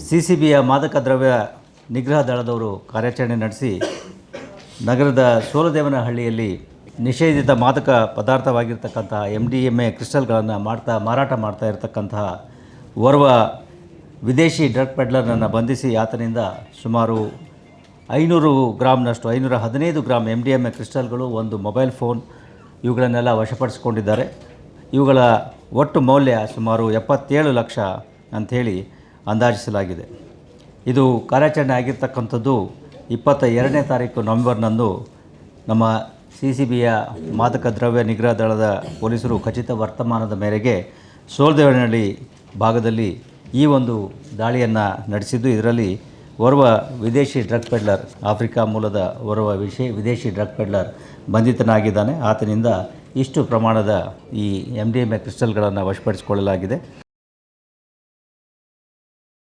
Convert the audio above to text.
ಸಿಸಿಬಿಯ ಮಾದಕ ದ್ರವ್ಯ ನಿಗ್ರಹ ದಳದವರು ಕಾರ್ಯಾಚರಣೆ ನಡೆಸಿ ನಗರದ ಸೋಲದೇವನಹಳ್ಳಿಯಲ್ಲಿ ನಿಷೇಧಿತ ಮಾದಕ ಪದಾರ್ಥವಾಗಿರ್ತಕ್ಕಂಥ MDMA ಕ್ರಿಸ್ಟಲ್ಗಳನ್ನು ಮಾರಾಟ ಮಾಡ್ತಾ ಇರತಕ್ಕಂತಹ ಓರ್ವ ವಿದೇಶಿ ಡ್ರಗ್ ಪೆಡ್ಲರ್ನನ್ನು ಬಂಧಿಸಿ ಆತನಿಂದ ಸುಮಾರು 500 ಗ್ರಾಮ್ನಷ್ಟು 515 ಗ್ರಾಮ್ MDMA ಕ್ರಿಸ್ಟಲ್ಗಳು, ಒಂದು ಮೊಬೈಲ್ ಫೋನ್ ಇವುಗಳನ್ನೆಲ್ಲ ವಶಪಡಿಸಿಕೊಂಡಿದ್ದಾರೆ. ಇವುಗಳ ಒಟ್ಟು ಮೌಲ್ಯ ಸುಮಾರು 77 ಲಕ್ಷ ಅಂಥೇಳಿ ಅಂದಾಜಿಸಲಾಗಿದೆ. ಇದು ಕಾರ್ಯಾಚರಣೆ ಆಗಿರ್ತಕ್ಕಂಥದ್ದು 22ನೇ ತಾರೀಕು ನವೆಂಬರ್ನಂದು ನಮ್ಮ ಸಿಸಿಬಿಯ ಮಾದಕ ದ್ರವ್ಯ ನಿಗ್ರಹ ದಳದ ಪೊಲೀಸರು ಖಚಿತ ವರ್ತಮಾನದ ಮೇರೆಗೆ ಸೋಲದೇವನಹಳ್ಳಿ ಭಾಗದಲ್ಲಿ ಈ ಒಂದು ದಾಳಿಯನ್ನು ನಡೆಸಿದ್ದು, ಇದರಲ್ಲಿ ಓರ್ವ ವಿದೇಶಿ ಡ್ರಗ್ ಪೆಡ್ಲರ್, ಆಫ್ರಿಕಾ ಮೂಲದ ಓರ್ವ ವಿದೇಶಿ ಡ್ರಗ್ ಪೆಡ್ಲರ್ ಬಂಧಿತನಾಗಿದ್ದಾನೆ. ಆತನಿಂದ ಇಷ್ಟು ಪ್ರಮಾಣದ ಈ MDMA ಕ್ರಿಸ್ಟಲ್ಗಳನ್ನು ವಶಪಡಿಸಿಕೊಳ್ಳಲಾಗಿದೆ.